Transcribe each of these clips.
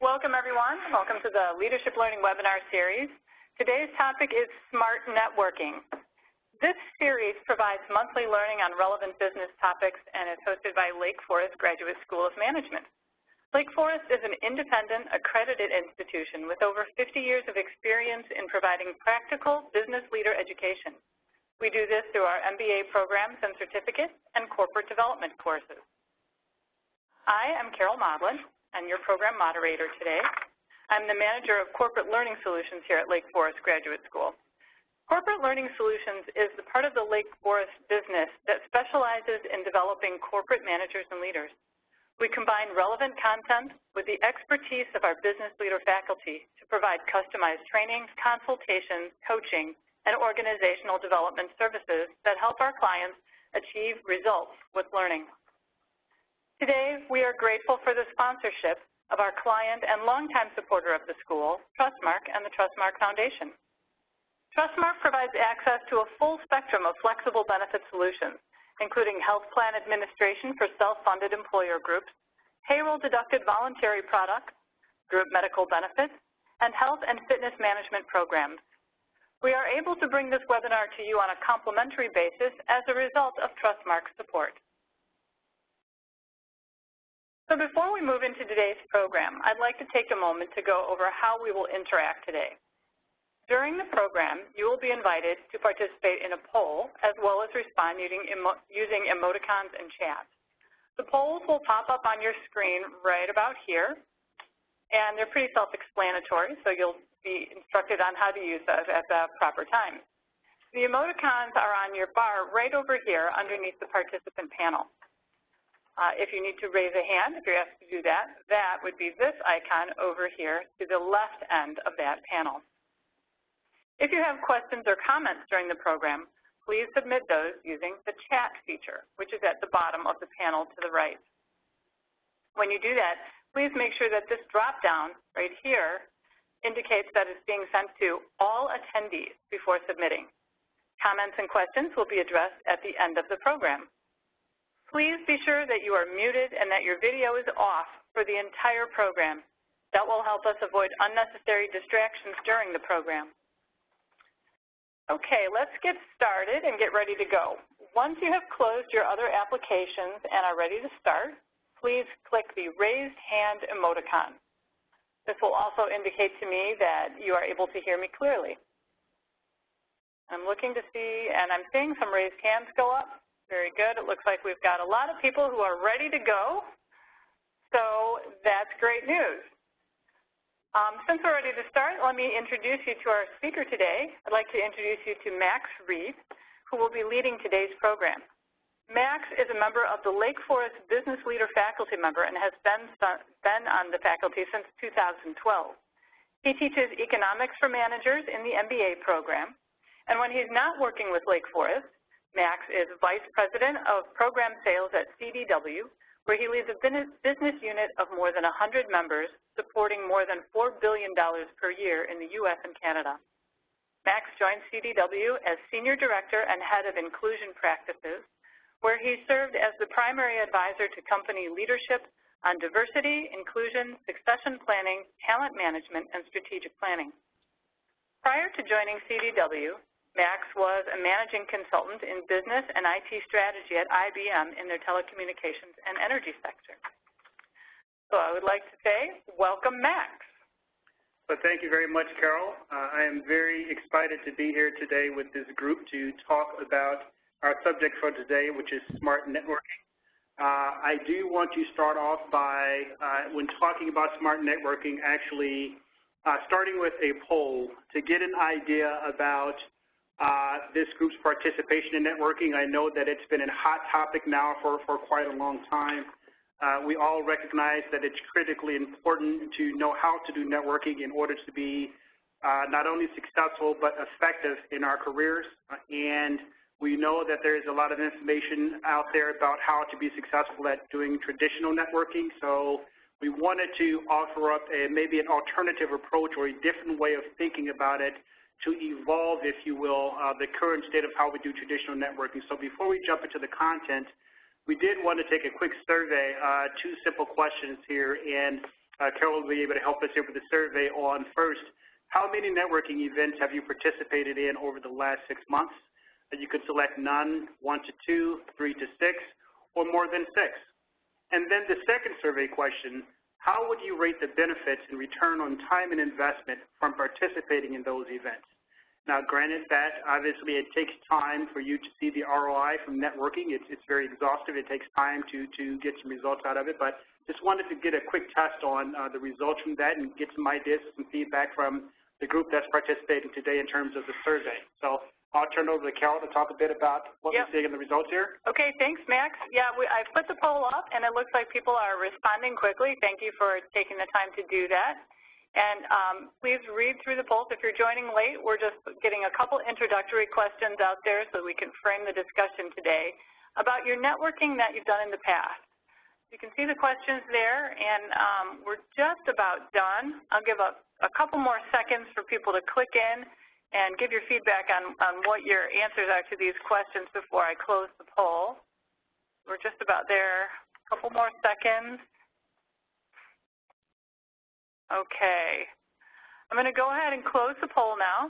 Welcome, everyone. Welcome to the Leadership Learning webinar series. Today's topic is smart networking. This series provides monthly learning on relevant business topics and is hosted by Lake Forest Graduate School of Management. Lake Forest is an independent, accredited institution with over 50 years of experience in providing practical business leader education. We do this through our MBA programs and certificates and corporate development courses. I am Carol Modlin, and your program moderator today. I'm the Manager of Corporate Learning Solutions here at Lake Forest Graduate School. Corporate Learning Solutions is the part of the Lake Forest business that specializes in developing corporate managers and leaders. We combine relevant content with the expertise of our business leader faculty to provide customized trainings, consultations, coaching, and organizational development services that help our clients achieve results with learning. Today, we are grateful for the sponsorship of our client and longtime supporter of the school, Trustmark and the Trustmark Foundation. Trustmark provides access to a full spectrum of flexible benefit solutions, including health plan administration for self-funded employer groups, payroll-deducted voluntary products, group medical benefits, and health and fitness management programs. We are able to bring this webinar to you on a complimentary basis as a result of Trustmark's support. So before we move into today's program, I'd like to take a moment to go over how we will interact today. During the program, you will be invited to participate in a poll as well as respond using emoticons and chat. The polls will pop up on your screen right about here, and they're pretty self-explanatory, so you'll be instructed on how to use those at the proper time. The emoticons are on your bar right over here underneath the participant panel. If you need to raise a hand, if you're asked to do that, that would be this icon over here to the left end of that panel. If you have questions or comments during the program, please submit those using the chat feature, which is at the bottom of the panel to the right. When you do that, please make sure that this drop-down right here indicates that it's being sent to all attendees before submitting. Comments and questions will be addressed at the end of the program. Please be sure that you are muted and that your video is off for the entire program. That will help us avoid unnecessary distractions during the program. Okay, let's get started and get ready to go. Once you have closed your other applications and are ready to start, please click the raised hand emoticon. This will also indicate to me that you are able to hear me clearly. I'm looking to see, and I'm seeing some raised hands go up. Very good. It looks like we've got a lot of people who are ready to go, so that's great news. Since we're ready to start, let me introduce you to our speaker today. I'd like to introduce you to Max Reed, who will be leading today's program. Max is a member of the Lake Forest Business Leader faculty member and has been on the faculty since 2012. He teaches economics for managers in the MBA program, and when he's not working with Lake Forest, Max is Vice President of Program Sales at CDW, where he leads a business unit of more than 100 members, supporting more than $4 billion per year in the U.S. and Canada. Max joined CDW as Senior Director and Head of Inclusion Practices, where he served as the primary advisor to company leadership on diversity, inclusion, succession planning, talent management, and strategic planning. Prior to joining CDW, Max was a managing consultant in business and IT strategy at IBM in their telecommunications and energy sector. So I would like to say, welcome, Max. Well, thank you very much, Carol. I am very excited to be here today with this group to talk about our subject for today, which is smart networking. I do want to start off by, when talking about smart networking, actually starting with a poll to get an idea about this group's participation in networking. I know that it's been a hot topic now for quite a long time. We all recognize that it's critically important to know how to do networking in order to be not only successful but effective in our careers. And we know that there is a lot of information out there about how to be successful at doing traditional networking. So we wanted to offer up maybe an alternative approach or a different way of thinking about it to evolve, if you will, the current state of how we do traditional networking. So before we jump into the content, we did want to take a quick survey, 2 simple questions here, and Carol will be able to help us here with the survey on first, how many networking events have you participated in over the last 6 months? You could select none, 1 to 2, 3 to 6, or more than 6. And then the second survey question, how would you rate the benefits and return on time and investment from participating in those events? Now, granted that obviously it takes time for you to see the ROI from networking. It's very exhaustive. It takes time to get some results out of it, but just wanted to get a quick test on the results from that and get some ideas, some feedback from the group that's participating today in terms of the survey. So I'll turn it over to Carol to talk a bit about what we're seeing in the results here. Okay, thanks, Max. Yeah, I put the poll up, and it looks like people are responding quickly. Thank you for taking the time to do that. And please read through the polls. If you're joining late, we're just getting a couple introductory questions out there so we can frame the discussion today about your networking that you've done in the past. You can see the questions there, and we're just about done. I'll give a couple more seconds for people to click in and give your feedback on what your answers are to these questions before I close the poll. We're just about there. A couple more seconds. Okay. I'm going to go ahead and close the poll now.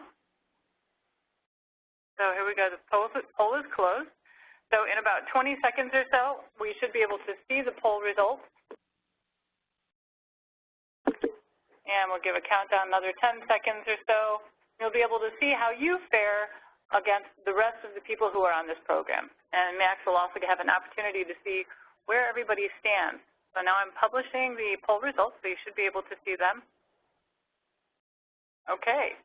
So here we go. The poll is closed. So in about 20 seconds or so, we should be able to see the poll results. And we'll give a countdown another 10 seconds or so. You'll be able to see how you fare against the rest of the people who are on this program. And Max will also have an opportunity to see where everybody stands. So now I'm publishing the poll results, so you should be able to see them. Okay.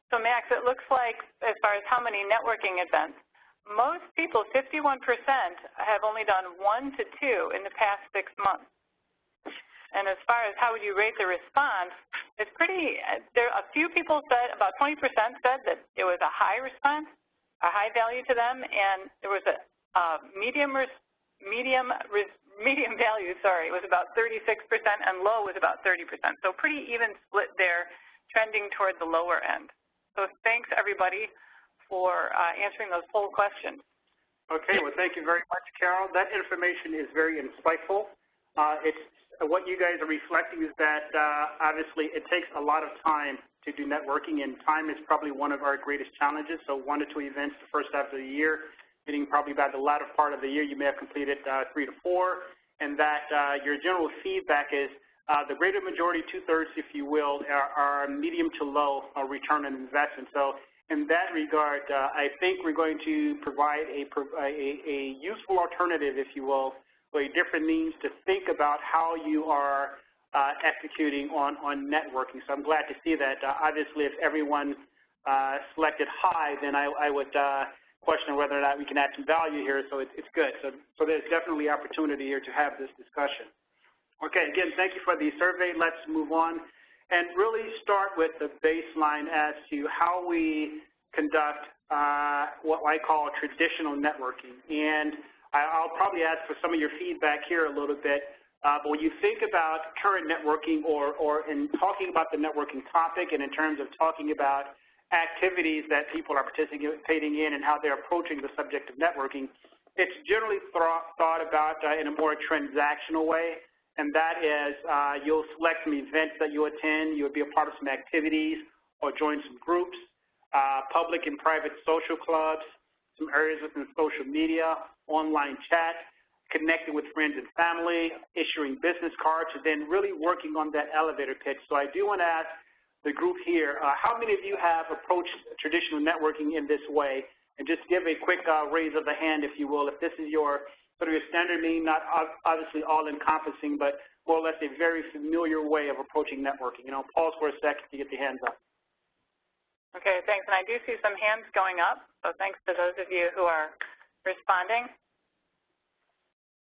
So Max, it looks like as far as how many networking events, most people, 51%, have only done 1 to 2 in the past 6 months. And as far as how would you rate the response, it's pretty, a few people said, about 20% said that it was a high response, a high value to them, and there was a medium value, it was about 36%, and low was about 30%. So pretty even split there, trending toward the lower end. So thanks, everybody, for answering those poll questions. Okay, well, thank you very much, Carol. That information is very insightful. What you guys are reflecting is that obviously it takes a lot of time to do networking, and time is probably one of our greatest challenges. So 1 to 2 events the first half of the year, meaning probably by the latter part of the year, you may have completed 3 to 4, and that your general feedback is the greater majority, 2/3, if you will, are medium to low return on investment. So in that regard, I think we're going to provide a useful alternative, if you will, or a different means to think about how you are executing on networking. So I'm glad to see that. Obviously, if everyone selected high, then I would question whether or not we can add some value here, so it's good. So there's definitely opportunity here to have this discussion. Okay, again, thank you for the survey. Let's move on and really start with the baseline as to how we conduct what I call traditional networking. And I'll probably ask for some of your feedback here a little bit, but when you think about current networking or in talking about the networking topic and in terms of talking about activities that people are participating in and how they're approaching the subject of networking, it's generally thought about in a more transactional way, and that is you'll select some events that you attend, you'll be a part of some activities or join some groups, public and private social clubs, some areas within social media, online chat, connecting with friends and family, issuing business cards, and then really working on that elevator pitch. So I do want to ask the group here, how many of you have approached traditional networking in this way? And just give a quick raise of the hand, if you will, if this is your sort of your standard meaning, not obviously all-encompassing, but more or less a very familiar way of approaching networking. And I'll pause for a second to get the hands up. Okay, thanks. And I do see some hands going up, so thanks to those of you who are responding.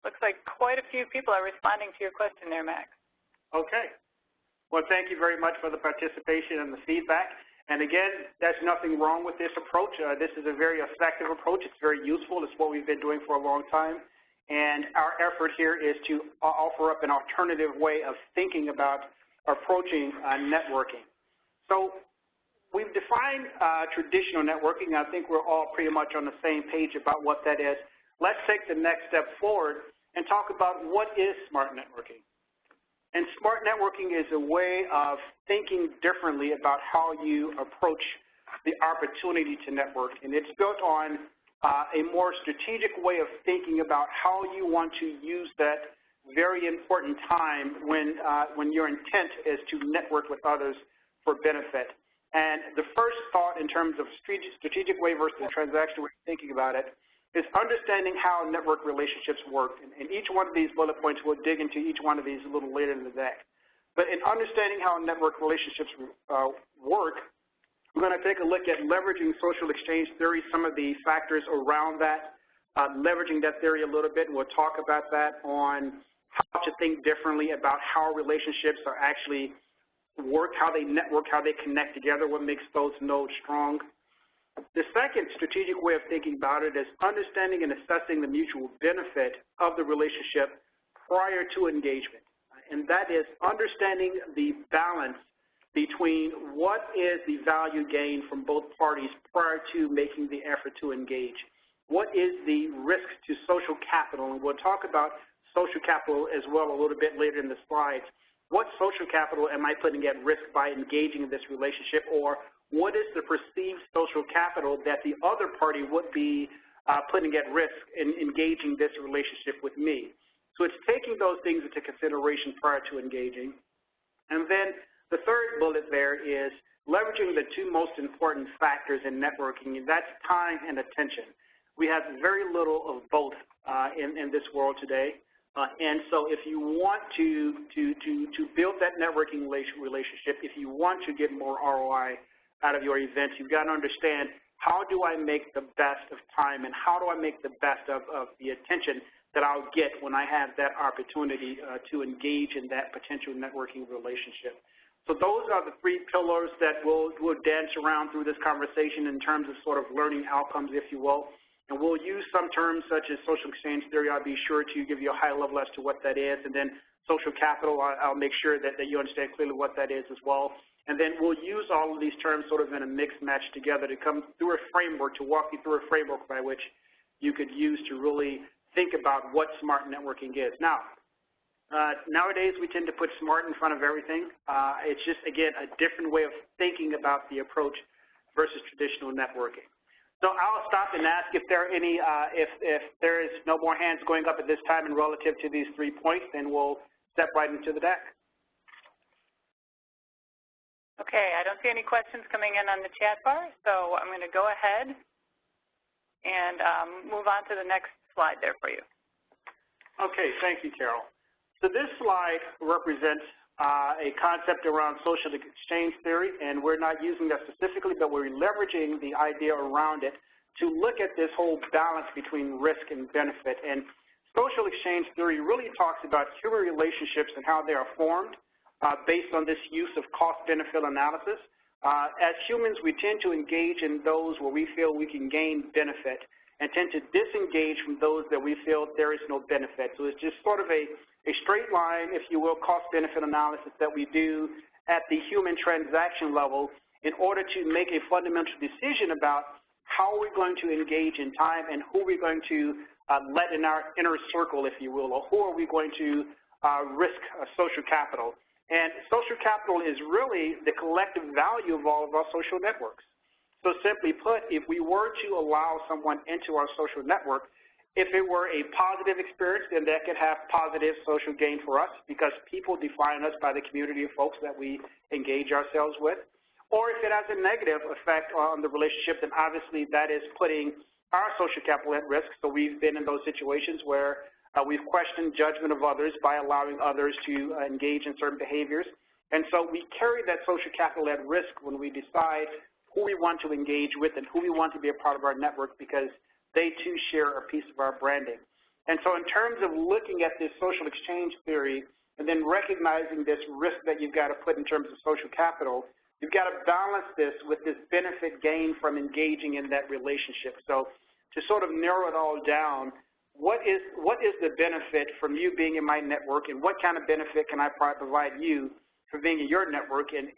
Looks like quite a few people are responding to your question there, Max. Okay. Well, thank you very much for the participation and the feedback. And again, there's nothing wrong with this approach. This is a very effective approach. It's very useful. It's what we've been doing for a long time. And our effort here is to offer up an alternative way of thinking about approaching networking. So we've defined traditional networking. I think we're all pretty much on the same page about what that is. Let's take the next step forward and talk about what is smart networking. And smart networking is a way of thinking differently about how you approach the opportunity to network. And it's built on a more strategic way of thinking about how you want to use that very important time when your intent is to network with others for benefit. And the first thought in terms of strategic way versus transactional way of thinking about it is understanding how network relationships work. And each one of these bullet points, we'll dig into each one of these a little later in the deck. But in understanding how network relationships work, we're going to take a look at leveraging social exchange theory, some of the factors around that, leveraging that theory a little bit, and we'll talk about that on how to think differently about how relationships are actually work, how they network, how they connect together, what makes those nodes strong. The second strategic way of thinking about it is understanding and assessing the mutual benefit of the relationship prior to engagement. And that is understanding the balance between what is the value gained from both parties prior to making the effort to engage. What is the risk to social capital? And we'll talk about social capital as well a little bit later in the slides. What social capital am I putting at risk by engaging in this relationship, or what is the perceived social capital that the other party would be putting at risk in engaging this relationship with me? So it's taking those things into consideration prior to engaging. And then the third bullet there is leveraging the two most important factors in networking, and that's time and attention. We have very little of both in this world today. And so if you want to build that networking relationship, if you want to get more ROI out of your events, you've got to understand, how do I make the best of time, and how do I make the best of the attention that I'll get when I have that opportunity to engage in that potential networking relationship. So those are the three pillars that we'll dance around through this conversation in terms of sort of learning outcomes, if you will. And we'll use some terms such as social exchange theory. I'll be sure to give you a high level as to what that is. And then social capital, I'll make sure that you understand clearly what that is as well. And then we'll use all of these terms sort of in a mix match together to come through a framework, to walk you through a framework by which you could use to really think about what smart networking is. Now, nowadays we tend to put smart in front of everything. It's just, again, a different way of thinking about the approach versus traditional networking. So I'll stop and ask if there are any, if there is no more hands going up at this time and relative to these 3 points, then we'll step right into the deck. Okay, I don't see any questions coming in on the chat bar, so I'm going to go ahead and move on to the next slide there for you. Okay, thank you, Carol. So this slide represents a concept around social exchange theory, and we're not using that specifically, but we're leveraging the idea around it to look at this whole balance between risk and benefit. And social exchange theory really talks about human relationships and how they are formed based on this use of cost-benefit analysis. As humans, we tend to engage in those where we feel we can gain benefit and tend to disengage from those that we feel there is no benefit. So it's just sort of a straight line, if you will, cost-benefit analysis that we do at the human transaction level in order to make a fundamental decision about how we're going to engage in time and who we're going to let in our inner circle, if you will, or who are we going to risk social capital. And social capital is really the collective value of all of our social networks. So simply put, if we were to allow someone into our social network, if it were a positive experience, then that could have positive social gain for us because people define us by the community of folks that we engage ourselves with. Or if it has a negative effect on the relationship, then obviously that is putting our social capital at risk. So we've been in those situations where we've questioned judgment of others by allowing others to engage in certain behaviors. And so we carry that social capital at risk when we decide who we want to engage with and who we want to be a part of our network because they too share a piece of our branding. And so in terms of looking at this social exchange theory and then recognizing this risk that you've got to put in terms of social capital, you've got to balance this with this benefit gain from engaging in that relationship. So to sort of narrow it all down, what is the benefit from you being in my network, and what kind of benefit can I provide you for being in your network, and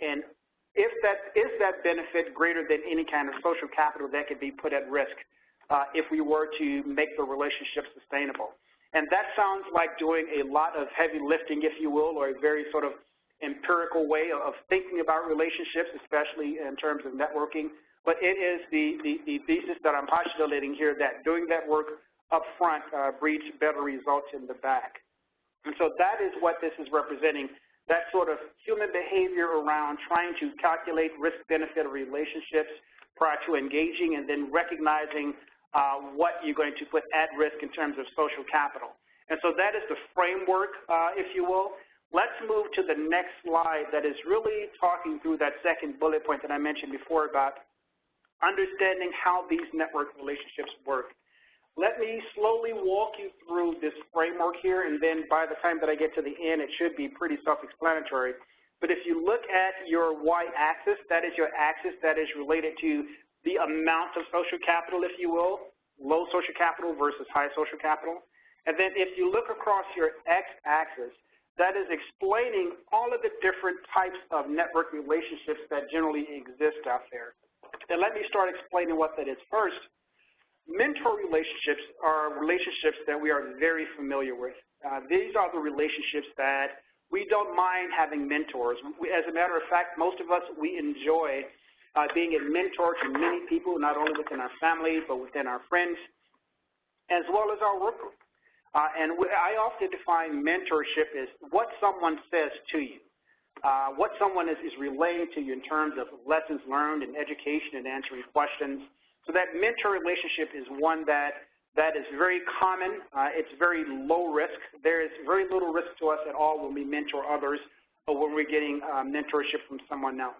is that benefit greater than any kind of social capital that could be put at risk if we were to make the relationship sustainable? And that sounds like doing a lot of heavy lifting, if you will, or a very sort of empirical way of thinking about relationships, especially in terms of networking. But it is the thesis that I'm postulating here, that doing that work up front breeds better results in the back. And so that is what this is representing, that sort of human behavior around trying to calculate risk-benefit of relationships prior to engaging, and then recognizing what you're going to put at risk in terms of social capital. And so that is the framework, if you will. Let's move to the next slide that is really talking through that second bullet point that I mentioned before about understanding how these network relationships work. Let me slowly walk you through this framework here, and then by the time that I get to the end, it should be pretty self-explanatory. But if you look at your y-axis, that is your axis that is related to the amount of social capital, if you will, low social capital versus high social capital. And then if you look across your x-axis, that is explaining all of the different types of network relationships that generally exist out there. And let me start explaining what that is first. Mentor relationships are relationships that we are very familiar with. These are the relationships that we don't mind having mentors. As a matter of fact, most of us, we enjoy being a mentor to many people, not only within our family, but within our friends, as well as our work group. And I often define mentorship as what someone says to you, what someone is relaying to you in terms of lessons learned and education and answering questions. So that mentor relationship is one that is very common. It's very low risk. There is very little risk to us at all when we mentor others or when we're getting mentorship from someone else.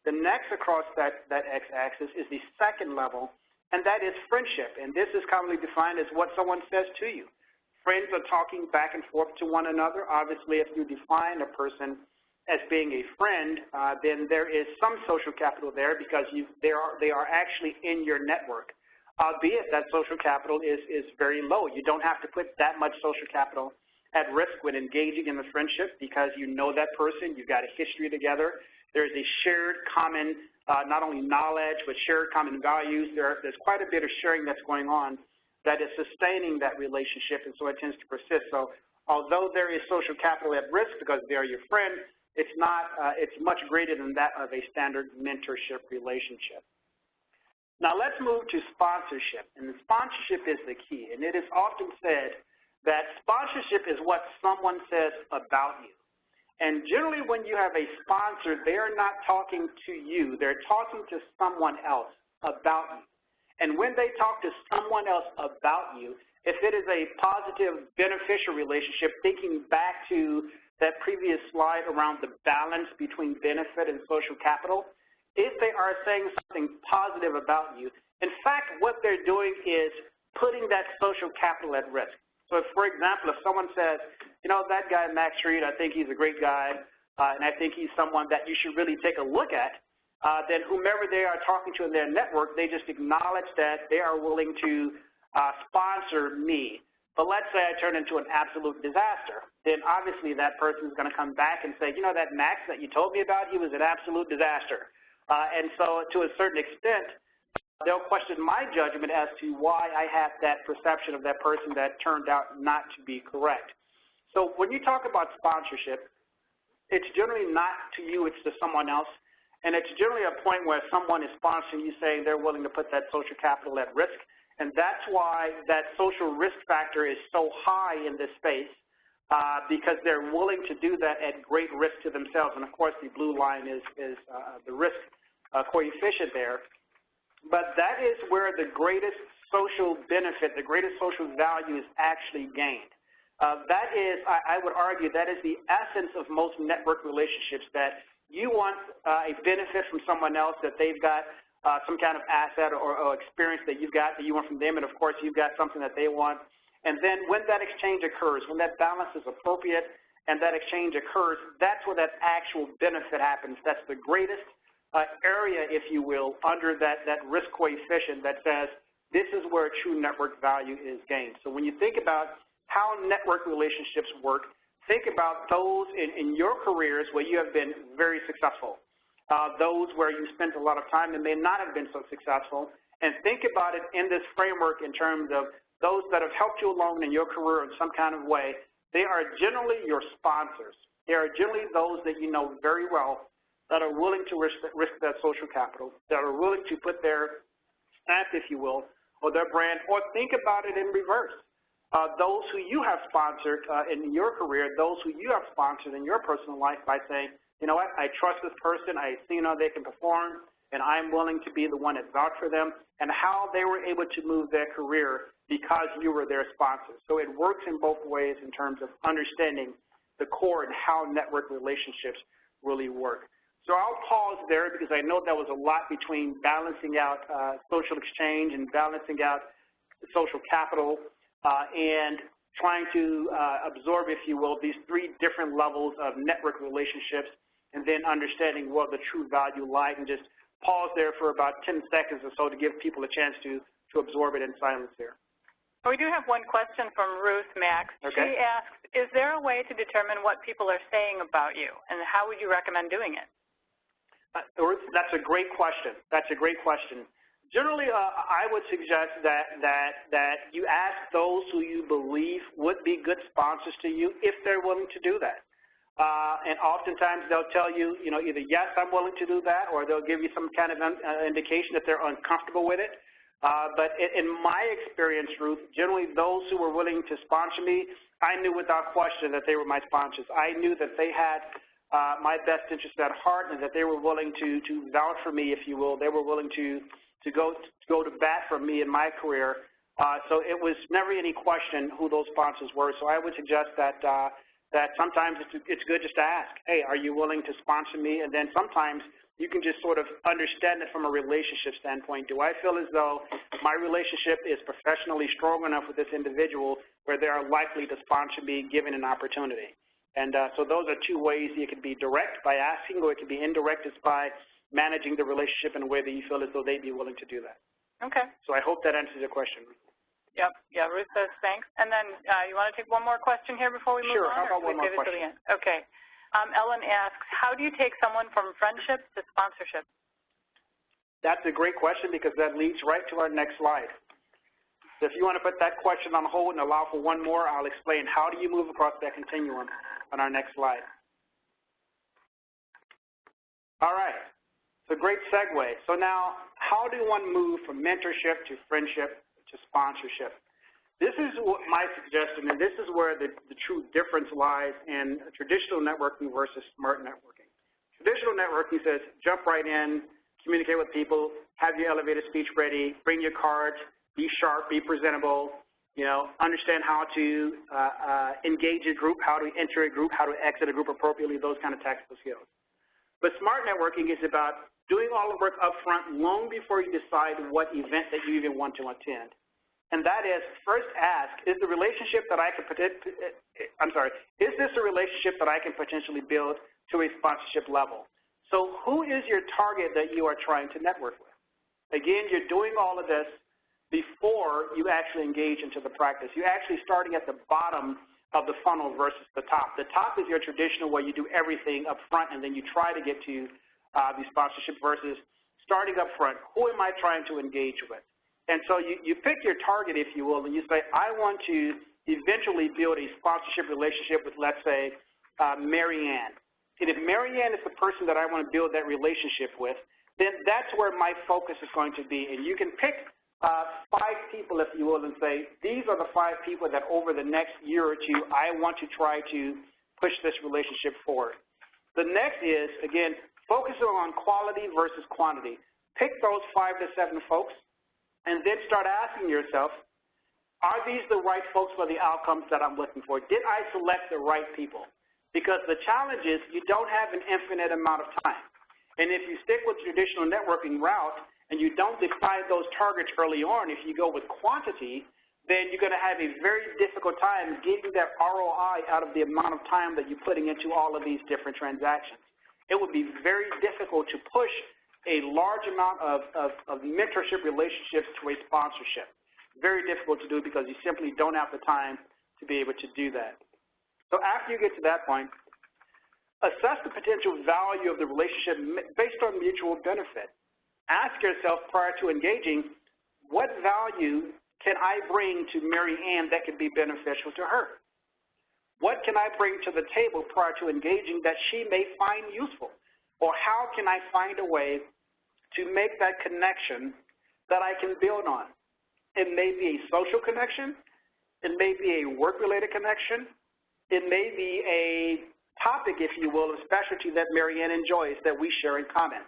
The next across that x-axis is the second level, and that is friendship. And this is commonly defined as what someone says to you. Friends are talking back and forth to one another. Obviously, if you define a person as being a friend, then there is some social capital there because they are actually in your network, albeit that social capital is very low. You don't have to put that much social capital at risk when engaging in the friendship because you know that person, you've got a history together. There's a shared common, not only knowledge, but shared common values. There's quite a bit of sharing that's going on that is sustaining that relationship, and so it tends to persist. So although there is social capital at risk because they are your friend, it's not, it's much greater than that of a standard mentorship relationship. Now let's move to sponsorship, and the sponsorship is the key, and it is often said that sponsorship is what someone says about you. And generally when you have a sponsor, they're not talking to you, they're talking to someone else about you. And when they talk to someone else about you, if it is a positive, beneficial relationship, thinking back to that previous slide around the balance between benefit and social capital, if they are saying something positive about you, in fact, what they're doing is putting that social capital at risk. So if, for example, if someone says, you know, that guy, Max Reed, I think he's a great guy, and I think he's someone that you should really take a look at, then whomever they are talking to in their network, they just acknowledge that they are willing to sponsor me. But let's say I turn into an absolute disaster. Then obviously that person is going to come back and say, you know, that Max that you told me about, he was an absolute disaster. And so to a certain extent, they'll question my judgment as to why I had that perception of that person that turned out not to be correct. So when you talk about sponsorship, it's generally not to you, it's to someone else. And it's generally a point where someone is sponsoring you saying they're willing to put that social capital at risk. And that's why that social risk factor is so high in this space, because they're willing to do that at great risk to themselves. And of course, the blue line is the risk coefficient there. But that is where the greatest social benefit, the greatest social value is actually gained. That is, I would argue, that is the essence of most network relationships, that you want a benefit from someone else, that they've got some kind of asset or experience that you've got that you want from them, and of course you've got something that they want. And then when that exchange occurs, when that balance is appropriate and that exchange occurs, that's where that actual benefit happens. That's the greatest area, if you will, under that risk coefficient that says this is where true network value is gained. So when you think about how network relationships work, think about those in your careers where you have been very successful, those where you spent a lot of time and may not have been so successful, and think about it in this framework in terms of those that have helped you along in your career in some kind of way, they are generally your sponsors. They are generally those that you know very well that are willing to risk that social capital, that are willing to put their stamp, if you will, or their brand, or think about it in reverse. Those who you have sponsored in your career, those who you have sponsored in your personal life by saying, you know what, I trust this person, I see how they can perform, and I'm willing to be the one that vouch for them, and how they were able to move their career because you were their sponsor. So it works in both ways in terms of understanding the core and how network relationships really work. So I'll pause there because I know there was a lot between balancing out social exchange and balancing out social capital and trying to absorb, if you will, these three different levels of network relationships and then understanding where the true value lies, and just pause there for about 10 seconds or so to give people a chance to absorb it in silence here. We do have one question from Ruth Max. Okay. She asks, is there a way to determine what people are saying about you, and how would you recommend doing it? Ruth, that's a great question. That's a great question. Generally, I would suggest that you ask those who you believe would be good sponsors to you if they're willing to do that. And oftentimes they'll tell you, you know, either yes, I'm willing to do that, or they'll give you some kind of indication that they're uncomfortable with it. But in my experience, Ruth, generally those who were willing to sponsor me, I knew without question that they were my sponsors. I knew that they had my best interest at heart, and that they were willing to vouch for me, if you will. They were willing to go to bat for me in my career. So it was never any question who those sponsors were. So I would suggest that sometimes it's good just to ask, hey, are you willing to sponsor me? And then sometimes you can just sort of understand it from a relationship standpoint. Do I feel as though my relationship is professionally strong enough with this individual where they are likely to sponsor me given an opportunity? And so those are two ways. It could be direct by asking, or it could be indirect just by managing the relationship in a way that you feel as though they'd be willing to do that. Okay. So I hope that answers your question. Yep. Yeah, Ruth says thanks. And then you want to take one more question here before we move on? Sure. How about one more question? Okay. Ellen asks, how do you take someone from friendship to sponsorship? That's a great question because that leads right to our next slide. So if you want to put that question on hold and allow for one more, I'll explain how do you move across that continuum on our next slide. All right. It's a great segue. So now, how do one move from mentorship to friendship to sponsorship? This is what my suggestion, and this is where the true difference lies in traditional networking versus smart networking. Traditional networking says jump right in, communicate with people, have your elevator speech ready, bring your cards, be sharp, be presentable, you know, understand how to engage a group, how to enter a group, how to exit a group appropriately, those kind of tactical skills. But smart networking is about doing all the work up front long before you decide what event that you even want to attend. And that is, first ask, is this a relationship that I can potentially build to a sponsorship level? So who is your target that you are trying to network with? Again, you're doing all of this before you actually engage into the practice. You're actually starting at the bottom of the funnel versus the top. The top is your traditional where you do everything up front and then you try to get to the sponsorship versus starting up front. Who am I trying to engage with? And so you pick your target, if you will, and you say, I want to eventually build a sponsorship relationship with, let's say, Mary Ann. And if Mary Ann is the person that I want to build that relationship with, then that's where my focus is going to be. And you can pick 5 people, if you will, and say, these are the 5 people that over the next year or two, I want to try to push this relationship forward. The next is, again, focusing on quality versus quantity. Pick those 5 to 7 folks, and then start asking yourself, are these the right folks for the outcomes that I'm looking for? Did I select the right people? Because the challenge is you don't have an infinite amount of time. And if you stick with the traditional networking route and you don't define those targets early on, if you go with quantity, then you're going to have a very difficult time getting that ROI out of the amount of time that you're putting into all of these different transactions. It would be very difficult to push a large amount of mentorship relationships to a sponsorship. Very difficult to do because you simply don't have the time to be able to do that. So after you get to that point, assess the potential value of the relationship based on mutual benefit. Ask yourself prior to engaging, what value can I bring to Mary Ann that could be beneficial to her? What can I bring to the table prior to engaging that she may find useful? Or how can I find a way to make that connection that I can build on? It may be a social connection. It may be a work-related connection. It may be a topic, if you will, of specialty that Mary Ann enjoys that we share in common.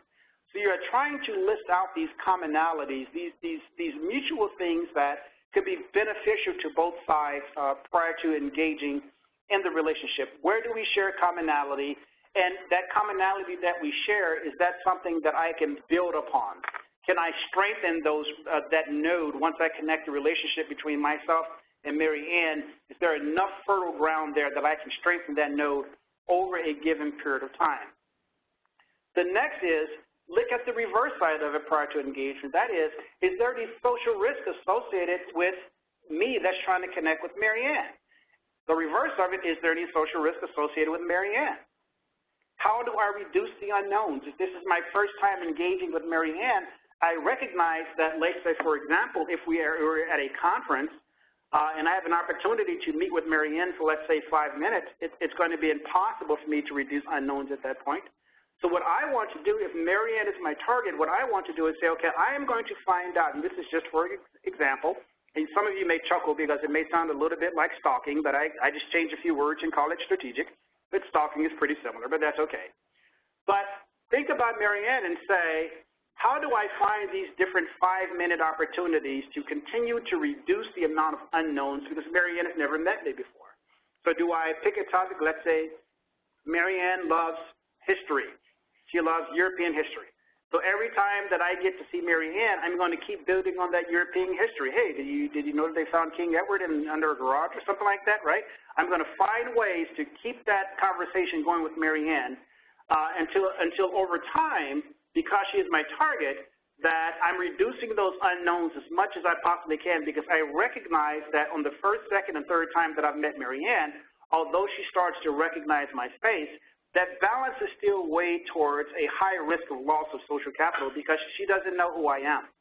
So you're trying to list out these commonalities, these mutual things that could be beneficial to both sides prior to engaging in the relationship. Where do we share commonality? And that commonality that we share, is that something that I can build upon? Can I strengthen those that node once I connect the relationship between myself and Mary Ann? Is there enough fertile ground there that I can strengthen that node over a given period of time? The next is, look at the reverse side of it prior to engagement. That is there any social risk associated with me that's trying to connect with Mary Ann? The reverse of it, is there any social risk associated with Mary Ann? How do I reduce the unknowns? If this is my first time engaging with Mary Ann, I recognize that, let's say, for example, if we are at a conference and I have an opportunity to meet with Mary Ann for, let's say, 5 minutes, it's going to be impossible for me to reduce unknowns at that point. So what I want to do, if Mary Ann is my target, what I want to do is say, okay, I am going to find out, and this is just for example, and some of you may chuckle because it may sound a little bit like stalking, but I just change a few words and call it strategic. But stalking is pretty similar, but that's okay. But think about Mary Ann and say, how do I find these different 5-minute opportunities to continue to reduce the amount of unknowns, because Mary Ann has never met me before. So do I pick a topic? Let's say Mary Ann loves history. She loves European history. So every time that I get to see Mary Ann, I'm going to keep building on that European history. Hey, did you know that they found King Edward under a garage or something like that, right? I'm going to find ways to keep that conversation going with Mary Ann until over time, because she is my target, that I'm reducing those unknowns as much as I possibly can, because I recognize that on the first, second, and third time that I've met Mary Ann, although she starts to recognize my face, that balance is still weighed towards a high risk of loss of social capital because she doesn't know who I am.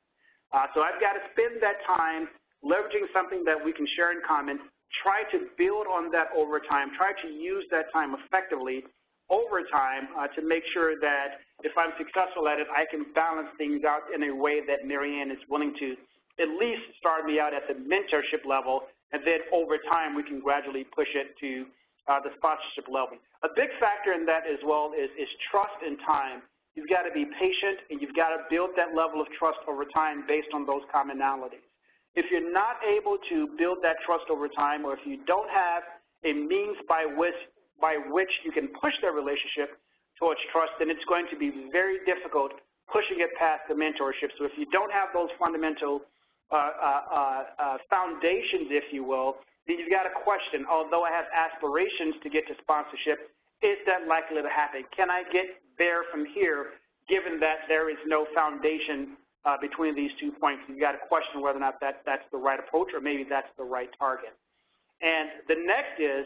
So I've got to spend that time leveraging something that we can share in common, try to build on that over time, try to use that time effectively over time to make sure that if I'm successful at it, I can balance things out in a way that Mary Ann is willing to at least start me out at the mentorship level, and then over time we can gradually push it to the sponsorship level. A big factor in that as well is trust and time. You've got to be patient, and you've got to build that level of trust over time based on those commonalities. If you're not able to build that trust over time, or if you don't have a means by which you can push that relationship towards trust, then it's going to be very difficult pushing it past the mentorship. So if you don't have those fundamental foundations, if you will, then you've got to question, although I have aspirations to get to sponsorship, is that likely to happen? Can I get there from here, given that there is no foundation between these 2 points? You've got to question whether or not that's the right approach, or maybe that's the right target. And the next is,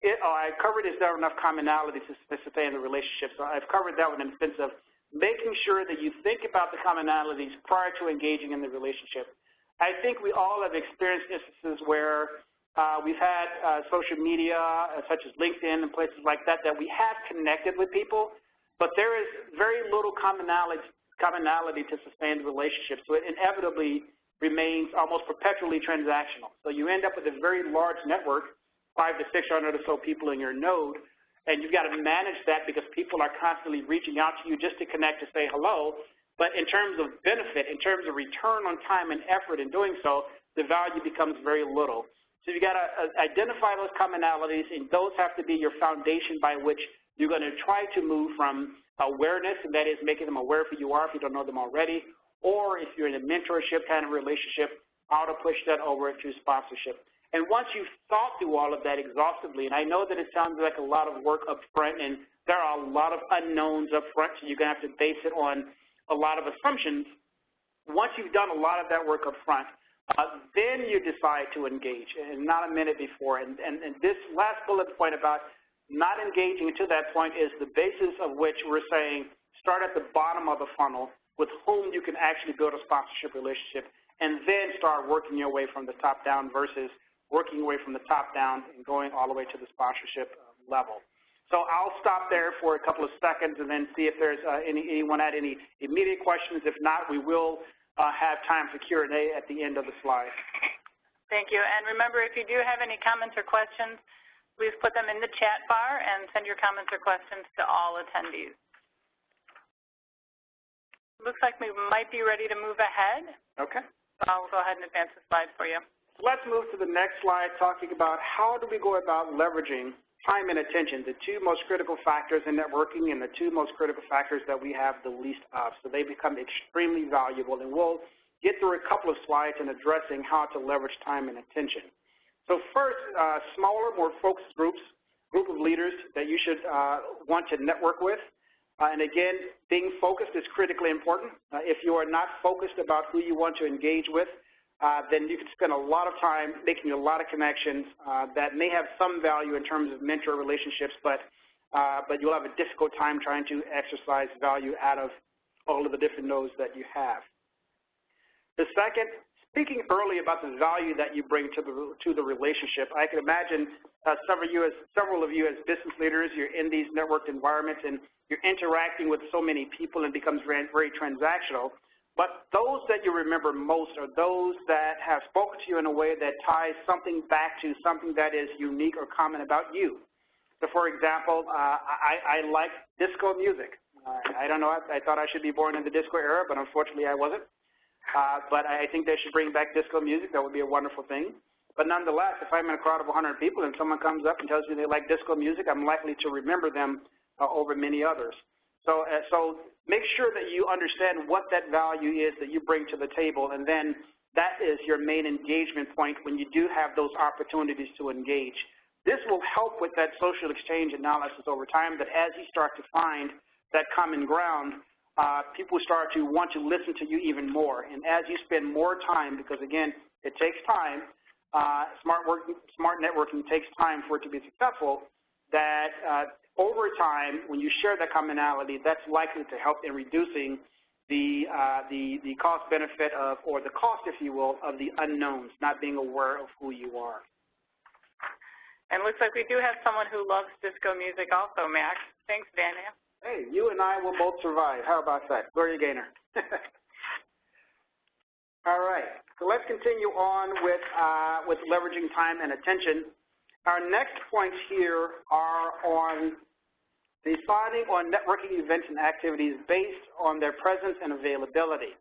I covered, is there enough commonality to stay in the relationship? So I've covered that one in the sense of making sure that you think about the commonalities prior to engaging in the relationship. I think we all have experienced instances where we've had social media, such as LinkedIn and places like that, that we have connected with people, but there is very little commonality to sustain the relationship. So it inevitably remains almost perpetually transactional. So you end up with a very large network, 500 to 600 or so people in your node, and you've got to manage that because people are constantly reaching out to you just to connect, to say hello. But in terms of benefit, in terms of return on time and effort in doing so, the value becomes very little. So you've got to identify those commonalities, and those have to be your foundation by which you're going to try to move from awareness, and that is making them aware of who you are if you don't know them already, or if you're in a mentorship kind of relationship, how to push that over to sponsorship. And once you've thought through all of that exhaustively, and I know that it sounds like a lot of work up front, and there are a lot of unknowns up front, so you're going to have to base it on a lot of assumptions. Once you've done a lot of that work up front, then you decide to engage, and not a minute before. And this last bullet point about not engaging to that point is the basis of which we're saying start at the bottom of the funnel with whom you can actually build a sponsorship relationship, and then start working your way from the top down versus working your way from the top down and going all the way to the sponsorship level. So I'll stop there for a couple of seconds and then see if there's anyone had any immediate questions. If not, we will have time for Q&A at the end of the slide. Thank you. And remember, if you do have any comments or questions, please put them in the chat bar and send your comments or questions to all attendees. Looks like we might be ready to move ahead. Okay. So I'll go ahead and advance the slide for you. So let's move to the next slide, talking about how do we go about leveraging time and attention, the two most critical factors in networking and the two most critical factors that we have the least of. So they become extremely valuable, and we'll get through a couple of slides in addressing how to leverage time and attention. So first, smaller, more focused group of leaders that you should want to network with. And again, being focused is critically important. If you are not focused about who you want to engage with, then you can spend a lot of time making a lot of connections that may have some value in terms of mentor relationships, but you'll have a difficult time trying to exercise value out of all of the different nodes that you have. The second, speaking early about the value that you bring to the relationship. I can imagine several of you as business leaders, you're in these networked environments and you're interacting with so many people and it becomes very, very transactional. But those that you remember most are those that have spoken to you in a way that ties something back to something that is unique or common about you. So, for example, I like disco music. I don't know, I thought I should be born in the disco era, but unfortunately I wasn't. But I think they should bring back disco music. That would be a wonderful thing. But nonetheless, if I'm in a crowd of 100 people and someone comes up and tells me they like disco music, I'm likely to remember them over many others. So make sure that you understand what that value is that you bring to the table, and then that is your main engagement point when you do have those opportunities to engage. This will help with that social exchange analysis over time, that as you start to find that common ground, people start to want to listen to you even more. And as you spend more time, because again, it takes time, smart networking takes time for it to be successful, that over time, when you share that commonality, that's likely to help in reducing the cost benefit of, or the cost, if you will, of the unknowns, not being aware of who you are. And looks like we do have someone who loves disco music also, Max. Thanks, Daniel. Hey, you and I will both survive. How about that? Gloria Gaynor. All right, so let's continue on with leveraging time and attention. Our next points here are on deciding on networking events and activities based on their presence and availability.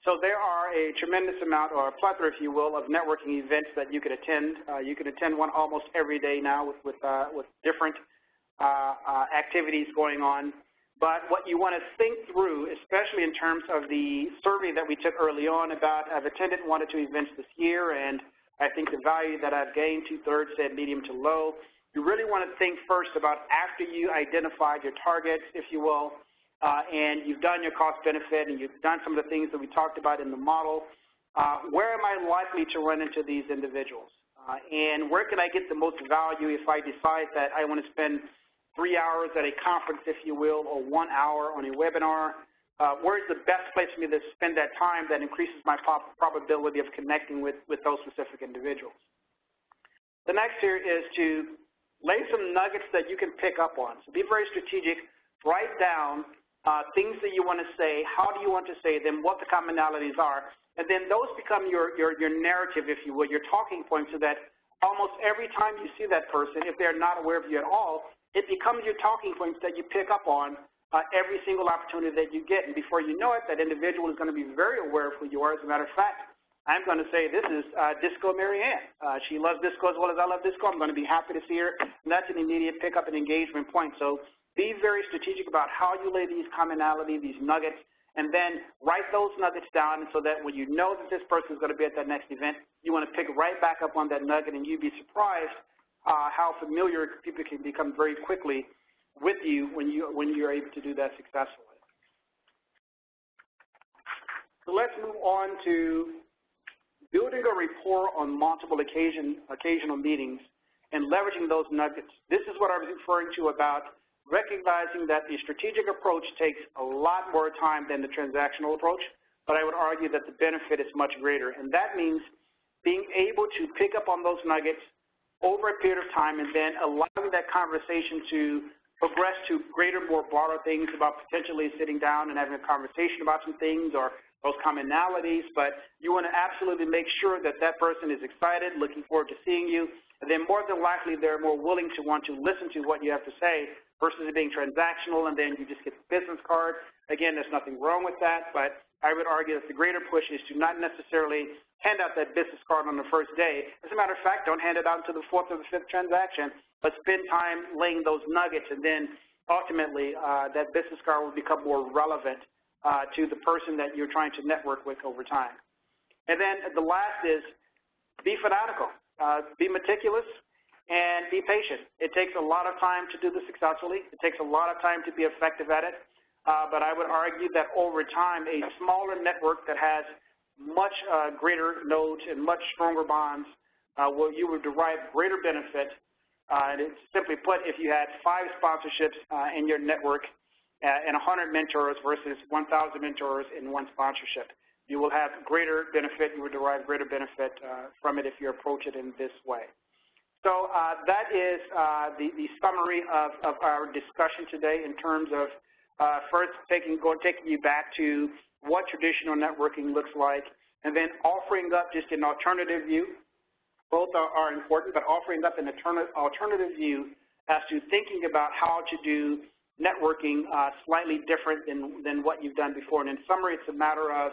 So there are a tremendous amount, or a plethora, if you will, of networking events that you could attend. You can attend one almost every day now with different activities going on. But what you want to think through, especially in terms of the survey that we took early on about, I've attended 1 or 2 events this year, and I think the value that I've gained, 2/3 said medium to low. You really want to think first about, after you identified your targets, if you will, and you've done your cost benefit and you've done some of the things that we talked about in the model, where am I likely to run into these individuals? And where can I get the most value if I decide that I want to spend 3 hours at a conference, if you will, or 1 hour on a webinar? Where's the best place for me to spend that time that increases my probability of connecting with those specific individuals? The next here is to lay some nuggets that you can pick up on. So be very strategic. Write down things that you want to say, how do you want to say them, what the commonalities are, and then those become your narrative, if you will, your talking points, so that almost every time you see that person, if they're not aware of you at all, it becomes your talking points that you pick up on every single opportunity that you get. And before you know it, that individual is going to be very aware of who you are. As a matter of fact, I'm going to say, this is Disco Mary Ann. She loves disco as well as I love disco. I'm going to be happy to see her. And that's an immediate pickup and engagement point. So be very strategic about how you lay these commonality, these nuggets, and then write those nuggets down so that when you know that this person is going to be at that next event, you want to pick right back up on that nugget, and you'd be surprised how familiar people can become very quickly with you when you're able to do that successfully. So let's move on to building a rapport on multiple occasional meetings and leveraging those nuggets. This is what I was referring to about recognizing that the strategic approach takes a lot more time than the transactional approach. but I would argue that the benefit is much greater. And that means being able to pick up on those nuggets over a period of time and then allowing that conversation to progress to greater, more broader things about potentially sitting down and having a conversation about some things or those commonalities. But you want to absolutely make sure that that person is excited, looking forward to seeing you, and then more than likely they're more willing to want to listen to what you have to say versus it being transactional and then you just get the business card. Again, there's nothing wrong with that, but I would argue that the greater push is to not necessarily hand out that business card on the first day. As a matter of fact, don't hand it out until the fourth or the fifth transaction, but spend time laying those nuggets, and then ultimately that business card will become more relevant to the person that you're trying to network with over time. And then the last is be fanatical, be meticulous, and be patient. It takes a lot of time to do this successfully. It takes a lot of time to be effective at it. But I would argue that over time, a smaller network that has much greater nodes and much stronger bonds, you would derive greater benefit. And it's simply put, if you had 5 sponsorships in your network and 100 mentors versus 1,000 mentors in 1 sponsorship, you will have greater benefit. You would derive greater benefit from it if you approach it in this way. So that is the summary of our discussion today in terms of first taking you back to what traditional networking looks like, and then offering up just an alternative view. Both are important, but offering up an alternative view as to thinking about how to do networking slightly different than what you've done before. And in summary, it's a matter of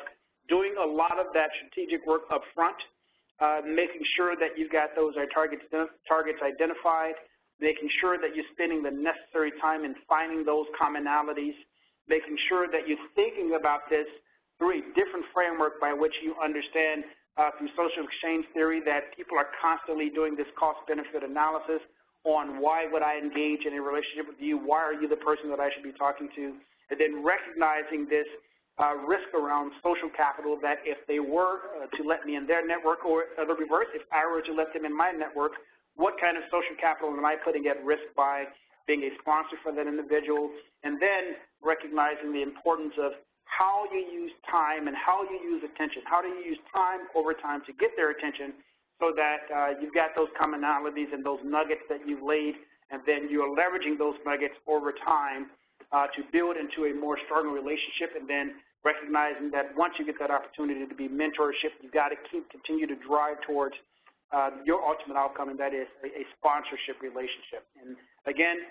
doing a lot of that strategic work up front, making sure that you've got those targets identified, making sure that you're spending the necessary time in finding those commonalities, making sure that you're thinking about this through a different framework by which you understand through social exchange theory that people are constantly doing this cost-benefit analysis on why would I engage in a relationship with you, why are you the person that I should be talking to, and then recognizing this risk around social capital that if they were to let me in their network, or the reverse, if I were to let them in my network, what kind of social capital am I putting at risk by being a sponsor for that individual, and then recognizing the importance of how you use time and how you use attention. How do you use time over time to get their attention so that you've got those commonalities and those nuggets that you've laid, and then you're leveraging those nuggets over time to build into a more stronger relationship, and then recognizing that once you get that opportunity to be mentorship, you've got to continue to drive towards your ultimate outcome, and that is a sponsorship relationship. And again,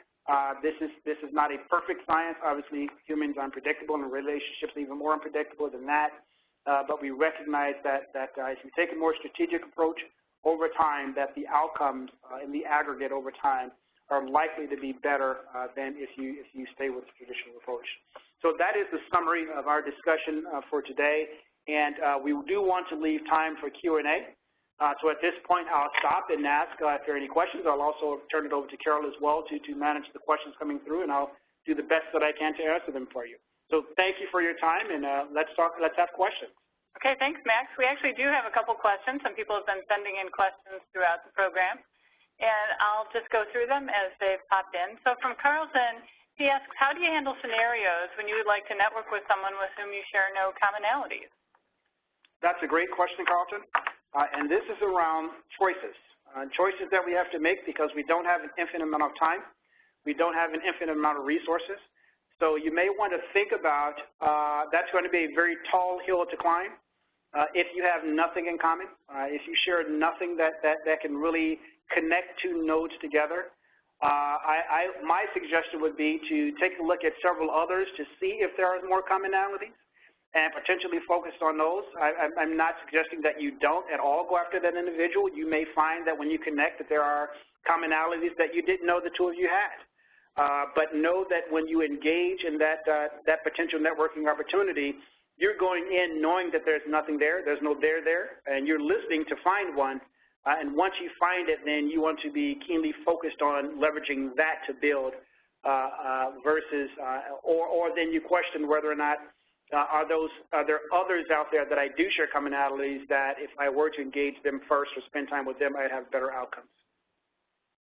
this is not a perfect science. Obviously, humans are unpredictable, and relationships are even more unpredictable than that. But we recognize that if you take a more strategic approach over time, that the outcomes in the aggregate over time are likely to be better than if you stay with the traditional approach. So that is the summary of our discussion for today, and we do want to leave time for Q&A. So at this point, I'll stop and ask if there are any questions. I'll also turn it over to Carol as well to manage the questions coming through, and I'll do the best that I can to answer them for you. So thank you for your time, and let's have questions. Okay, thanks, Max. We actually do have a couple questions. Some people have been sending in questions throughout the program, and I'll just go through them as they've popped in. So from Carlson, he asks, how do you handle scenarios when you would like to network with someone with whom you share no commonalities? That's a great question, Carlton. And this is around choices, choices that we have to make because we don't have an infinite amount of time. We don't have an infinite amount of resources. So you may want to think about that's going to be a very tall hill to climb if you have nothing in common, if you share nothing that can really connect two nodes together. My suggestion would be to take a look at several others to see if there are more commonalities and potentially focus on those. I'm not suggesting that you don't at all go after that individual. You may find that when you connect that there are commonalities that you didn't know the two of you had. But know that when you engage in that potential networking opportunity, you're going in knowing that there's nothing there, there's no there, and you're listening to find one. And once you find it, then you want to be keenly focused on leveraging that to build versus, or then you question whether or not are there others out there that I do share commonalities that if I were to engage them first or spend time with them, I'd have better outcomes.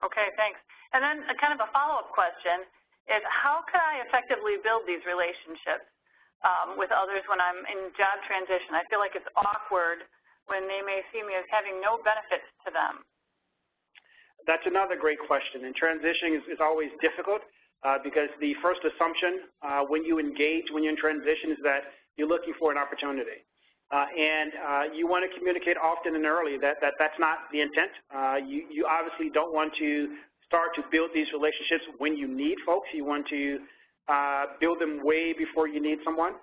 Okay, thanks. And then kind of a follow-up question is, how can I effectively build these relationships? with others when I'm in job transition. I feel like it's awkward when they may see me as having no benefits to them. That's another great question. And transitioning is always difficult because the first assumption when you engage, when you're in transition, is that you're looking for an opportunity. You want to communicate often and early that that's not the intent. You obviously don't want to start to build these relationships when you need folks. You want to build them way before you need someone.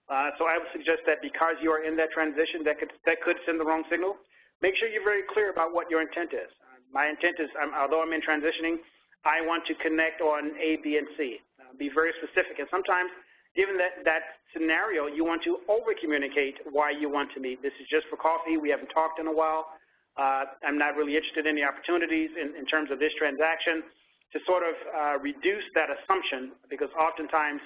So I would suggest that because you are in that transition that could send the wrong signal, make sure you're very clear about what your intent is. My intent is, although I'm in transitioning, I want to connect on A, B, and C. Be very specific. And sometimes, given that scenario, you want to over-communicate why you want to meet. This is just for coffee. We haven't talked in a while. I'm not really interested in the opportunities in terms of this transaction, to sort of reduce that assumption, because oftentimes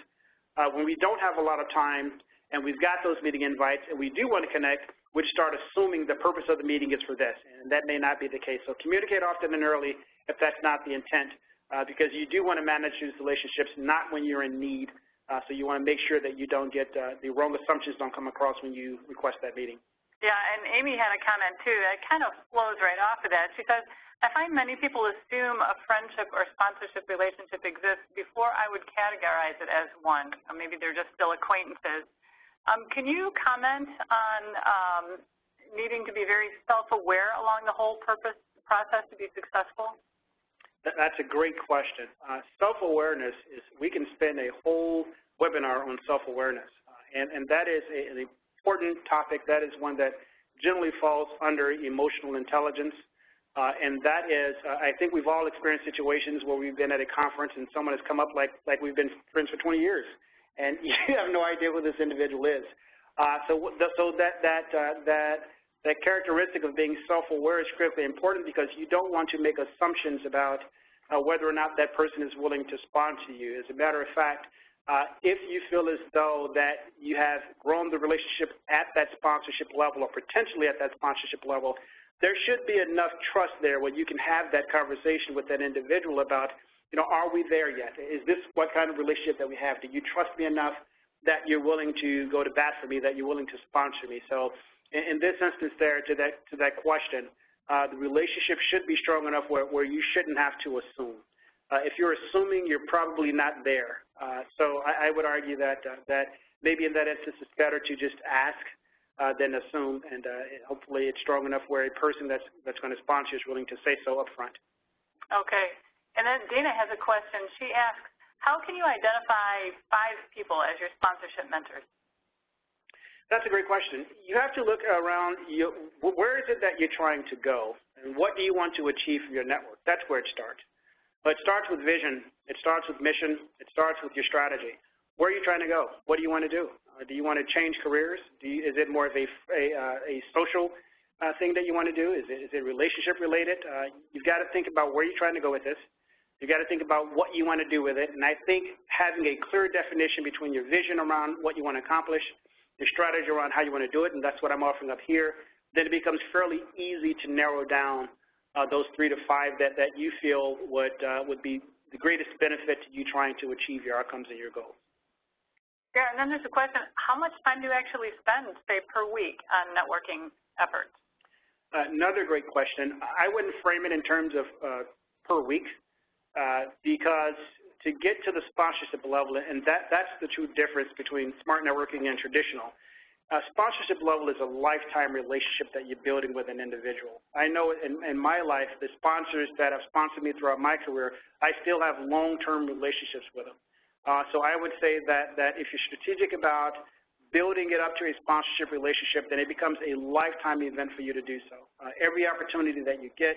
when we don't have a lot of time and we've got those meeting invites and we do want to connect, we start assuming the purpose of the meeting is for this, and that may not be the case. So communicate often and early if that's not the intent, because you do want to manage these relationships not when you're in need. So you want to make sure that you don't get the wrong assumptions don't come across when you request that meeting. Yeah, and Amy had a comment too that kind of flows right off of that. She says, I find many people assume a friendship or sponsorship relationship exists before I would categorize it as one, or maybe they're just still acquaintances. Can you comment on needing to be very self-aware along the whole process to be successful? That's a great question. Self-awareness is, we can spend a whole webinar on self-awareness, and that is an important topic. That is one that generally falls under emotional intelligence, and that is, I think we've all experienced situations where we've been at a conference and someone has come up like we've been friends for 20 years, and you have no idea who this individual is. So that characteristic of being self-aware is critically important, because you don't want to make assumptions about whether or not that person is willing to sponsor you. As a matter of fact, if you feel as though that you have grown the relationship at that sponsorship level, or potentially at that sponsorship level, there should be enough trust there where you can have that conversation with that individual about, you know, are we there yet? Is this what kind of relationship that we have? Do you trust me enough that you're willing to go to bat for me, that you're willing to sponsor me? So in this instance there, to that question, the relationship should be strong enough where you shouldn't have to assume. If you're assuming, you're probably not there. So I would argue that maybe in that instance it's better to just ask than assume, and hopefully it's strong enough where a person that's going to sponsor is willing to say so up front. Okay. And then Dana has a question. She asks, how can you identify 5 people as your sponsorship mentors? That's a great question. You have to look around, where is it that you're trying to go, and what do you want to achieve from your network? That's where it starts. But it starts with vision. It starts with mission. It starts with your strategy. Where are you trying to go? What do you want to do? Do you want to change careers? Is it more of a social thing that you want to do? Is it relationship related? You've got to think about where you're trying to go with this. You've got to think about what you want to do with it. And I think having a clear definition between your vision around what you want to accomplish, your strategy around how you want to do it, and that's what I'm offering up here, then it becomes fairly easy to narrow down those 3 to 5 that you feel would be the greatest benefit to you trying to achieve your outcomes and your goals. Yeah, and then there's a question, how much time do you actually spend, say, per week on networking efforts? Another great question. I wouldn't frame it in terms of per week, because to get to the sponsorship level, and that's the true difference between smart networking and traditional. Sponsorship level is a lifetime relationship that you're building with an individual. I know in my life, the sponsors that have sponsored me throughout my career, I still have long-term relationships with them. So I would say that if you're strategic about building it up to a sponsorship relationship, then it becomes a lifetime event for you to do so. Every opportunity that you get,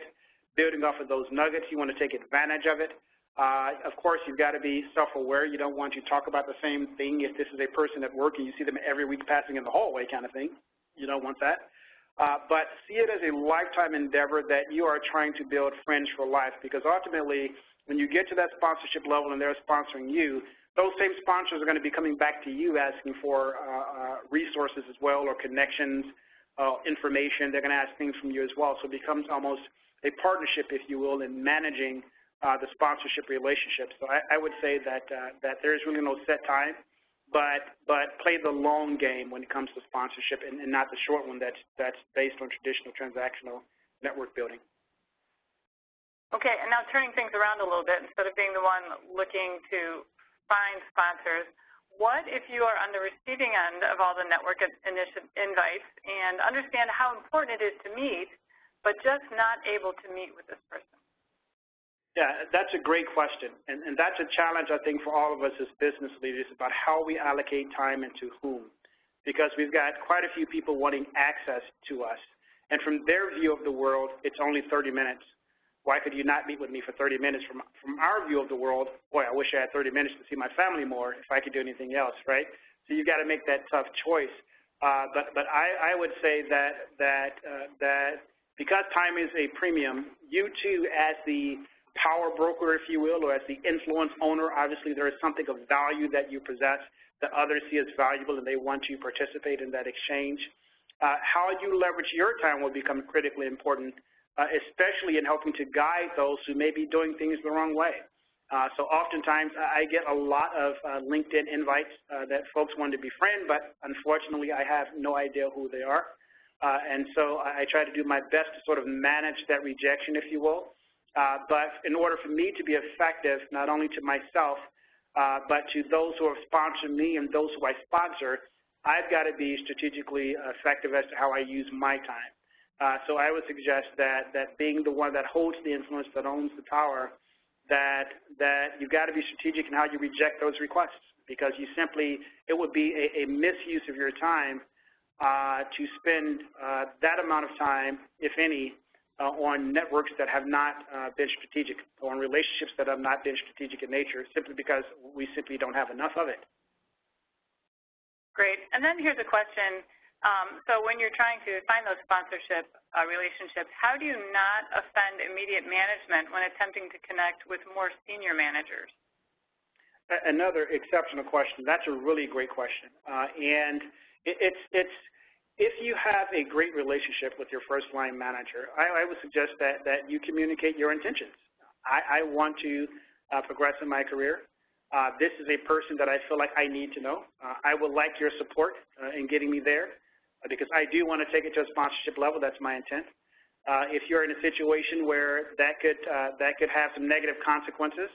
building off of those nuggets, you want to take advantage of it. Of course, you've got to be self-aware. You don't want to talk about the same thing if this is a person at work and you see them every week passing in the hallway kind of thing. You don't want that. But see it as a lifetime endeavor that you are trying to build friends for life, because ultimately, when you get to that sponsorship level and they're sponsoring you, those same sponsors are going to be coming back to you asking for resources as well, or connections, information. They're going to ask things from you as well. So it becomes almost a partnership, if you will, in managing the sponsorship relationship. So I would say that there is really no set time. but play the long game when it comes to sponsorship, and not the short one that's based on traditional transactional network building. Okay, and now turning things around a little bit, instead of being the one looking to find sponsors, what if you are on the receiving end of all the network invites and understand how important it is to meet, but just not able to meet with this person? Yeah, that's a great question, and that's a challenge, I think, for all of us as business leaders about how we allocate time and to whom, because we've got quite a few people wanting access to us, and from their view of the world, it's only 30 minutes. Why could you not meet with me for 30 minutes? From our view of the world, boy, I wish I had 30 minutes to see my family more if I could do anything else, right? So you've got to make that tough choice. But I would say that because time is a premium, you too, as the power broker, if you will, or as the influence owner, obviously there is something of value that you possess that others see as valuable and they want to participate in that exchange. How you leverage your time will become critically important, especially in helping to guide those who may be doing things the wrong way. So oftentimes I get a lot of LinkedIn invites that folks want to befriend, but unfortunately I have no idea who they are. And so I try to do my best to sort of manage that rejection, if you will. But in order for me to be effective, not only to myself, but to those who have sponsored me and those who I sponsor, I've got to be strategically effective as to how I use my time. So I would suggest that being the one that holds the influence, that owns the power, that you've got to be strategic in how you reject those requests, because you simply, it would be a misuse of your time to spend that amount of time, if any, on networks that have not been strategic, or on relationships that have not been strategic in nature, simply because we simply don't have enough of it. Great. And then here's a question. So when you're trying to find those sponsorship relationships, how do you not offend immediate management when attempting to connect with more senior managers? Another exceptional question. That's a really great question. And it's if you have a great relationship with your first-line manager, I would suggest that you communicate your intentions. I want to progress in my career. This is a person that I feel like I need to know. I would like your support in getting me there, because I do want to take it to a sponsorship level. That's my intent. If you're in a situation where that could have some negative consequences,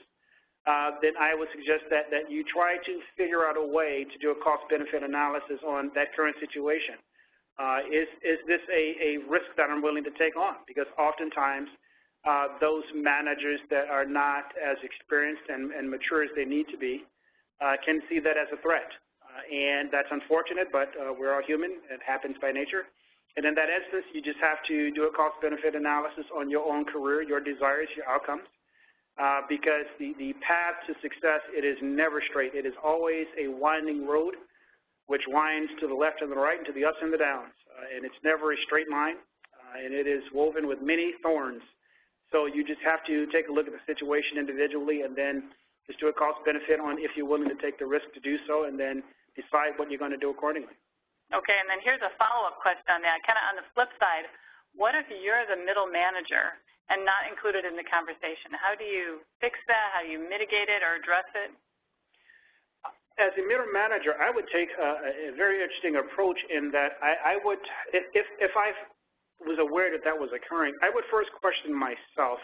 then I would suggest that you try to figure out a way to do a cost-benefit analysis on that current situation. Is this a risk that I'm willing to take on? Because oftentimes those managers that are not as experienced and mature as they need to be can see that as a threat. And that's unfortunate, but we're all human. It happens by nature. And in that instance, you just have to do a cost-benefit analysis on your own career, your desires, your outcomes, because the path to success, it is never straight. It is always a winding road, which winds to the left and the right and to the ups and the downs. And it's never a straight line, and it is woven with many thorns. So you just have to take a look at the situation individually and then just do a cost-benefit on if you're willing to take the risk to do so, and then decide what you're going to do accordingly. Okay, and then here's a follow-up question on that. Kind of on the flip side, what if you're the middle manager and not included in the conversation? How do you fix that? How do you mitigate it or address it? As a middle manager, I would take a very interesting approach in that I would, if I was aware that was occurring, I would first question myself,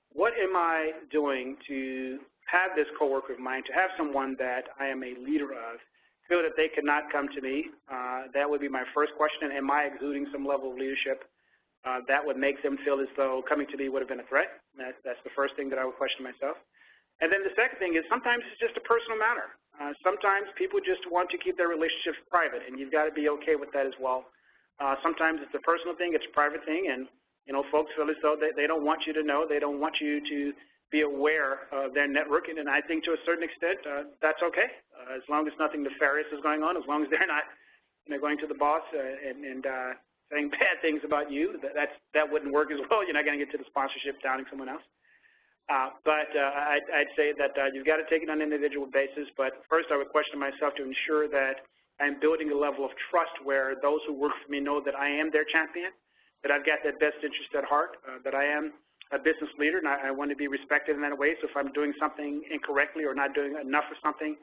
what am I doing to have this coworker of mine, to have someone that I am a leader of, feel that they cannot come to me? That would be my first question. Am I exuding some level of leadership that would make them feel as though coming to me would have been a threat? That's the first thing that I would question myself. And then the second thing is sometimes it's just a personal matter. Sometimes people just want to keep their relationships private, and you've got to be okay with that as well. Sometimes it's a personal thing, it's a private thing, and folks feel as though they don't want you to know, they don't want you to be aware of their networking, and I think to a certain extent that's okay, as long as nothing nefarious is going on, as long as they're not going to the boss and saying bad things about you. That wouldn't work as well. You're not going to get to the sponsorship downing someone else. But I'd say that you've got to take it on an individual basis. But first, I would question myself to ensure that I'm building a level of trust where those who work for me know that I am their champion, that I've got their best interest at heart, that I am a business leader, and I want to be respected in that way. So if I'm doing something incorrectly or not doing enough of something,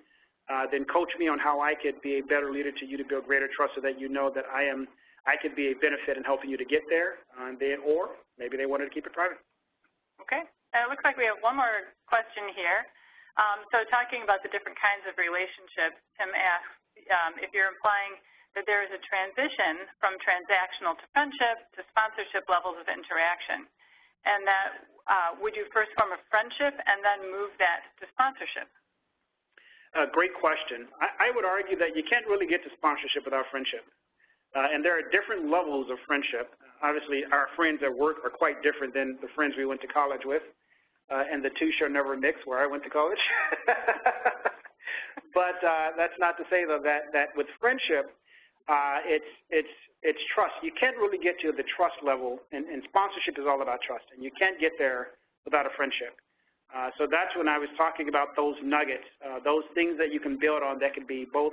then coach me on how I could be a better leader to you to build greater trust so that you know that I could be a benefit in helping you to get there, or maybe they wanted to keep it private. Okay. And it looks like we have one more question here. So talking about the different kinds of relationships, Tim asks if you're implying that there is a transition from transactional to friendship to sponsorship levels of interaction, and that would you first form a friendship and then move that to sponsorship? Great question. I would argue that you can't really get to sponsorship without friendship. And there are different levels of friendship. Obviously, our friends at work are quite different than the friends we went to college with, and the two shall never mix where I went to college. But that's not to say, though, that with friendship, it's trust. You can't really get to the trust level, and sponsorship is all about trust, and you can't get there without a friendship. So that's when I was talking about those nuggets, those things that you can build on that can be both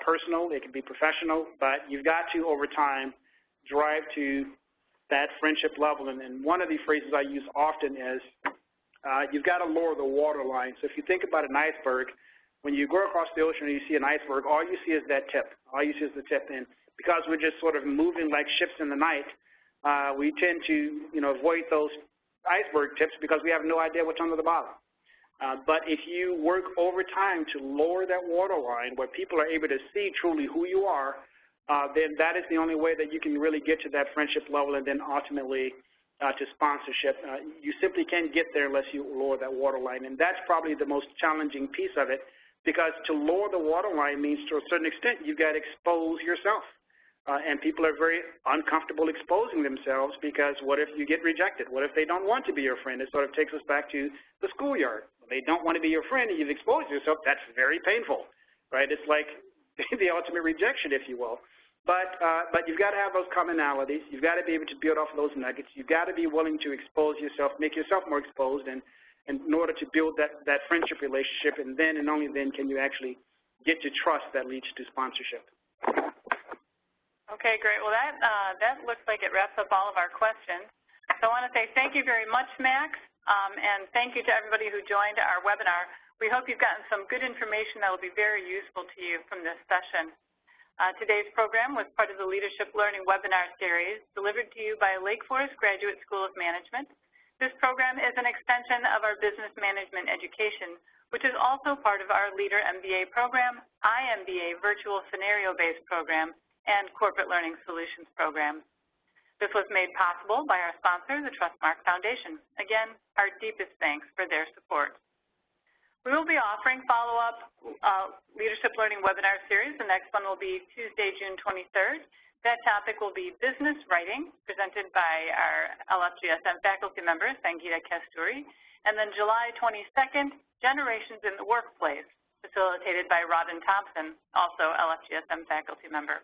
personal, it can be professional, but you've got to, over time, drive to that friendship level. And one of the phrases I use often is you've got to lower the water line. So if you think about an iceberg, when you go across the ocean and you see an iceberg, all you see is that tip. All you see is the tip. And because we're just sort of moving like ships in the night, we tend to, avoid those iceberg tips because we have no idea what's under the bottom. But if you work over time to lower that water line where people are able to see truly who you are, then that is the only way that you can really get to that friendship level and then ultimately to sponsorship. You simply can't get there unless you lower that water line. And that's probably the most challenging piece of it, because to lower the water line means to a certain extent you've got to expose yourself. And people are very uncomfortable exposing themselves because what if you get rejected? What if they don't want to be your friend? It sort of takes us back to the schoolyard. They don't want to be your friend and you've exposed yourself. That's very painful, right? It's like the ultimate rejection, if you will. But you've got to have those commonalities. You've got to be able to build off of those nuggets. You've got to be willing to expose yourself, make yourself more exposed, and in order to build that friendship relationship, and then and only then can you actually get to trust that leads to sponsorship. Okay, great. Well, that looks like it wraps up all of our questions. So I want to say thank you very much, Max, and thank you to everybody who joined our webinar. We hope you've gotten some good information that will be very useful to you from this session. Today's program was part of the Leadership Learning webinar series delivered to you by Lake Forest Graduate School of Management. This program is an extension of our business management education, which is also part of our Leader MBA program, iMBA virtual scenario-based program, and Corporate Learning Solutions program. This was made possible by our sponsor, the Trustmark Foundation. Again, our deepest thanks for their support. We will be offering follow-up Leadership Learning webinar series. The next one will be Tuesday, June 23rd. That topic will be business writing, presented by our LFGSM faculty member, Sangeeta Kasturi. And then July 22nd, Generations in the Workplace, facilitated by Robin Thompson, also LFGSM faculty member.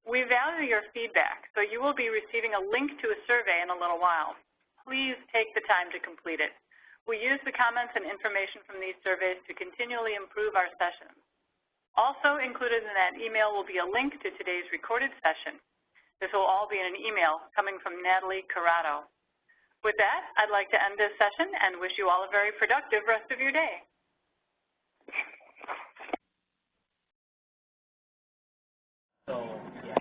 We value your feedback, so you will be receiving a link to a survey in a little while. Please take the time to complete it. We use the comments and information from these surveys to continually improve our sessions. Also included in that email will be a link to today's recorded session. This will all be in an email coming from Natalie Corrado. With that, I'd like to end this session and wish you all a very productive rest of your day. So, yeah.